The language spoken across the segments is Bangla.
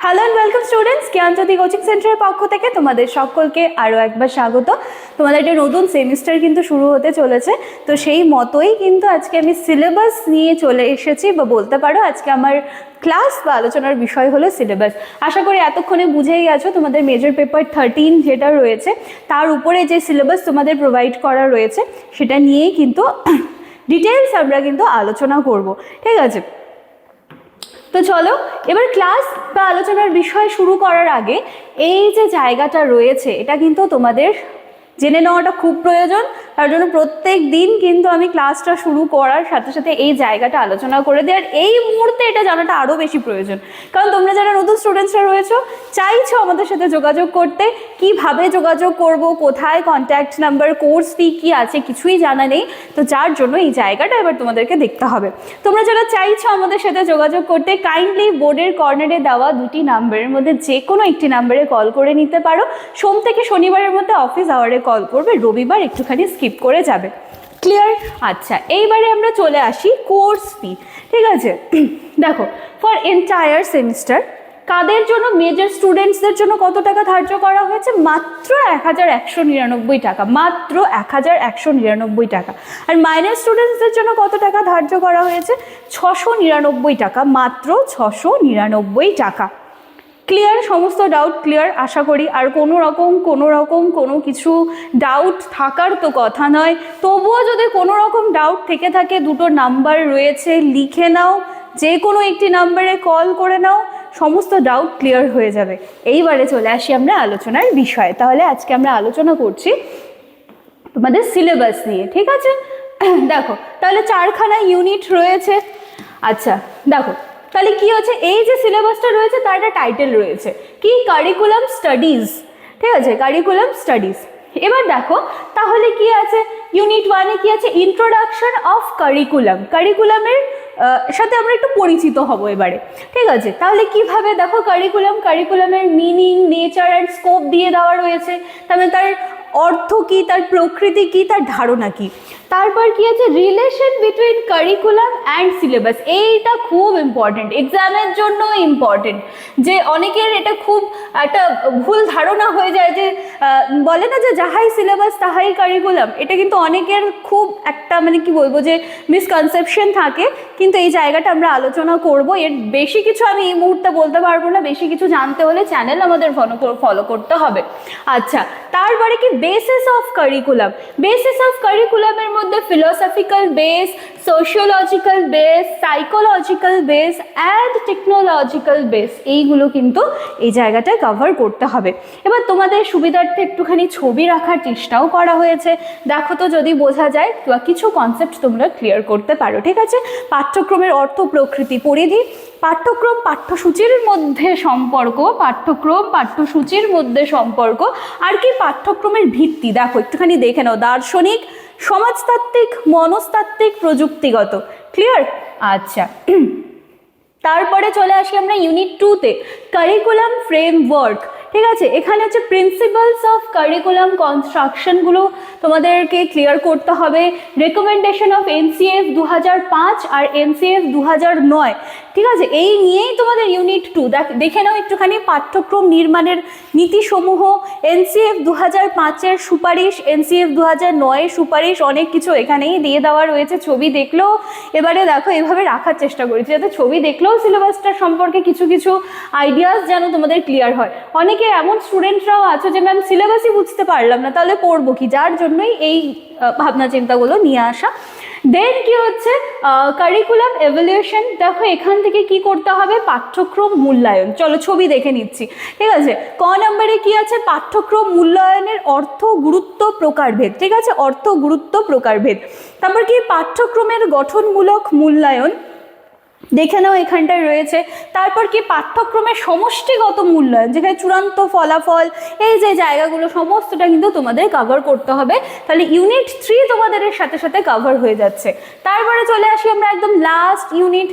Hello and welcome students, Gyanjyoti coaching সেন্টারের পক্ষ থেকে তোমাদের সকলকে আরও একবার স্বাগত। তোমাদের একটা নতুন সেমিস্টার কিন্তু শুরু হতে চলেছে, তো সেই মতোই কিন্তু আজকে আমি সিলেবাস নিয়ে চলে এসেছি, বা বলতে পারো আজকে আমার ক্লাস বা আলোচনার বিষয় হলো সিলেবাস। আশা করি এতক্ষণে বুঝেই গেছো তোমাদের মেজর পেপার 13 যেটা রয়েছে তার উপরে যে সিলেবাস তোমাদের প্রোভাইড করা রয়েছে সেটা নিয়েই কিন্তু ডিটেলস আমরা কিন্তু আলোচনা করব, ঠিক আছে? তো চলো এবার ক্লাস বা আলোচনার বিষয় শুরু করার আগে এই যে জায়গাটা রয়েছে এটা কিন্তু তোমাদের জেনে নেওয়াটা খুব প্রয়োজন। তার জন্য প্রত্যেক দিন কিন্তু আমি ক্লাসটা শুরু করার সাথে সাথে এই জায়গাটা আলোচনা করে দিই, আর এই মুহূর্তে এটা জানাটা আরও বেশি প্রয়োজন, কারণ তোমরা যারা নতুন স্টুডেন্টসরা রয়েছো চাইছো আমাদের সাথে যোগাযোগ করতে, কিভাবে যোগাযোগ করব, কোথায় কন্ট্যাক্ট নাম্বার, কোর্স ফি কী আছে কিছুই জানা নেই। তো যার জন্য এই জায়গাটা এবার তোমাদেরকে দেখতে হবে। তোমরা যারা চাইছো আমাদের সাথে যোগাযোগ করতে, কাইন্ডলি বোর্ডের কর্নারে দেওয়া দুটি নাম্বারের মধ্যে যে কোনো একটি নাম্বারে কল করে নিতে পারো। সোম থেকে শনিবারের মধ্যে অফিস আওয়ারে কল করবে, রবিবার একটুখানি স্কিপ করে যাবে। ক্লিয়ার? আচ্ছা, এইবারে আমরা চলে আসি কোর্স ফি, ঠিক আছে? দেখো, ফর এন্টায়ার সেমিস্টার কাদের জন্য, মেজর স্টুডেন্টসদের জন্য কত টাকা ধার্য করা হয়েছে? মাত্র 1199 টাকা, মাত্র 1199 টাকা। আর মাইনর স্টুডেন্টসদের জন্য কত টাকা ধার্য করা হয়েছে? 699 টাকা, মাত্র 699 টাকা। ক্লিয়ার? সমস্ত ডাউট ক্লিয়ার আশা করি। আর কোনো রকম কোনো কিছু ডাউট থাকার তো কথা নয়, তবুও যদি কোনো রকম ডাউট থেকে থাকে দুটো নাম্বার রয়েছে, লিখে নাও, যে কোনো একটি নাম্বারে কল করে নাও, সমস্ত ডাউট ক্লিয়ার হয়ে যাবে। এইবারে চলে আসি আমরা আলোচনার বিষয়ে। তাহলে আজকে আমরা আলোচনা করছি তোমাদের সিলেবাস নিয়ে, ঠিক আছে? দেখো, তাহলে 4খানা ইউনিট রয়েছে। আচ্ছা দেখো, তাহলে কি হচ্ছে, এই যে সিলেবাসটা রয়েছে তার একটা টাইটেল রয়েছে কি, কারিকুলাম স্টাডিজ, ঠিক আছে? Curriculum studies. এবার দেখো তাহলে কি আছে, ইউনিট 1-এ কি আছে, ইন্ট্রোডাকশন অফ কারিকুলাম। কারিকুলামের সাথে আমরা একটু পরিচিত হব এবারে, ঠিক আছে? তাহলে কিভাবে, দেখো কারিকুলামের মিনিং, নেচার অ্যান্ড স্কোপ দিয়ে দেওয়া রয়েছে, তাহলে তার অর্থ কী, তার প্রকৃতি কী, তার ধারণা কী। তারপর কি আছে, relation between curriculum and syllabus. এইটা খুব ইম্পর্টেন্ট, এক্সামের জন্য ইম্পর্টেন্ট। যে অনেকের এটা খুব একটা ভুল ধারণা হয়ে যায় যে বলে না যে যাহাই সিলেবাস তাহাই কারিকুলাম, এটা কিন্তু অনেকের খুব একটা মানে কি বলবো যে মিসকনসেপশন থাকে, কিন্তু এই জায়গাটা আমরা আলোচনা করব। এর বেশি কিছু আমি এই মুহূর্তে বলতে পারবো না, বেশি কিছু জানতে হলে চ্যানেল আমাদের ফলো করতে হবে। আচ্ছা, তারপরে কি, basis of curriculum. Basis of কারিকুলামের মধ্যে philosophical base, sociological base, psychological base and technological base, এইগুলো কিন্তু এই জায়গাটায় কভার করতে হবে। এবার তোমাদের সুবিধার্থে একটুখানি ছবি রাখার চেষ্টাও করা হয়েছে, দেখো তো যদি বোঝা যায় বা কিছু কনসেপ্ট তোমরা ক্লিয়ার করতে পারো, ঠিক আছে? পাঠ্যক্রমের অর্থ, প্রকৃতি, পরিধি, পাঠ্যক্রম পাঠ্যসূচির মধ্যে সম্পর্ক, পাঠ্যক্রম পাঠ্যসূচির মধ্যে সম্পর্ক, আর কি পাঠ্যক্রমের ভিত্তি। দেখো একটুখানি দেখে নাও, দার্শনিক, সমাজতাত্ত্বিক, মনস্তাত্ত্বিক, প্রযুক্তিগত। ক্লিয়ার? আচ্ছা, তারপরে চলে আসি আমরা ইউনিট 2-তে, কারিকুলাম ফ্রেমওয়ার্ক, ঠিক আছে? এখানে হচ্ছে প্রিন্সিপালস অফ কারিকুলাম কনস্ট্রাকশনগুলো তোমাদেরকে ক্লিয়ার করতে হবে। রেকমেন্ডেশন অফ এনসিএফ 2005 আর এনসিএফ 2009, ঠিক আছে? এই নিয়েই তোমাদের ইউনিট 2। দেখে নাও একটুখানি, পাঠ্যক্রম নির্মাণের নীতিসমূহ, এনসিএফ 2005-এর সুপারিশ, এনসিএফ 2009-এর সুপারিশ, অনেক কিছু এখানেই দিয়ে দেওয়া রয়েছে। ছবি দেখলেও এবারে দেখো এভাবে রাখার চেষ্টা করেছি যাতে ছবি দেখলেও সিলেবাসটার সম্পর্কে কিছু কিছু আইডিয়াস যেন তোমাদের ক্লিয়ার হয়। অনেকে এমন স্টুডেন্টরাও আছে যে ম্যাম সিলেবাসই বুঝতে পারলাম না, তাহলে পড়বো কি, যার জন্যই এই ভাবনা চিন্তাগুলো নিয়ে আসা। দেন কি হচ্ছে, কারিকুলাম এভ্যালুয়েশন। দেখো এখান থেকে কি করতে হবে, পাঠ্যক্রম মূল্যায়ন। চলো ছবি দেখে নিচ্ছি, ঠিক আছে? ক নম্বরে কি আছে, পাঠ্যক্রম মূল্যায়নের অর্থ, গুরুত্ব, প্রকারভেদ, ঠিক আছে? অর্থ, গুরুত্ব, প্রকারভেদ। তারপর কি, পাঠ্যক্রমের গঠনমূলক মূল্যায়ন, দেখে নাও এখানটায় রয়েছে। তারপর কি, পাঠ্যক্রমের সমষ্টিগত মূল্যায়ন, যেখানে চূড়ান্ত ফলাফল, এই যে জায়গাগুলো সমস্তটা কিন্তু তোমাদের কভার করতে হবে। তাহলে ইউনিট 3 তোমাদের এর সাথে সাথে কভার হয়ে যাচ্ছে। তারপরে চলে আসি আমরা একদম লাস্ট ইউনিট,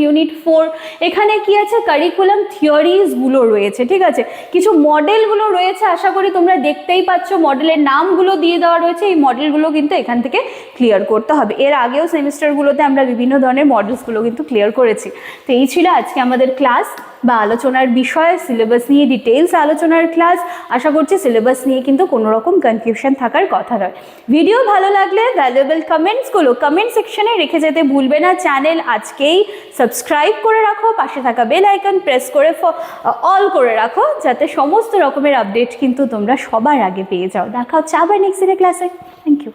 ইউনিট 4। এখানে কি আছে, কারিকুলাম থিওরিজগুলো রয়েছে, ঠিক আছে? কিছু মডেলগুলো রয়েছে, আশা করি তোমরা দেখতেই পাচ্ছ, মডেলের নামগুলো দিয়ে দেওয়া রয়েছে। এই মডেলগুলো কিন্তু এখান থেকে ক্লিয়ার করতে হবে। এর আগেও সেমিস্টারগুলোতে আমরা বিভিন্ন ধরনের মডেলসগুলো কিন্তু ক্লিয়ার করেছি। তো এই ছিল আজকে আমাদের ক্লাস বা আলোচনার বিষয়, সিলেবাস নিয়ে ডিটেলস আলোচনার ক্লাস। আশা করছি সিলেবাস নিয়ে কিন্তু কোনো রকম কনফিউশন থাকার কথা নয়। ভিডিও ভালো লাগলে ভ্যালুয়েবল কমেন্টসগুলো কমেন্ট সেকশনে রেখে যেতে ভুলবে না। চ্যানেল আজকেই সাবস্ক্রাইব করে রাখো, পাশে থাকা বেল আইকন প্রেস করে অল করে রাখো, যাতে সমস্ত রকমের আপডেট কিন্তু তোমরা সবার আগে পেয়ে যাও। দেখা হচ্ছে আবার নেক্সট দিনের ক্লাসে। Thank you.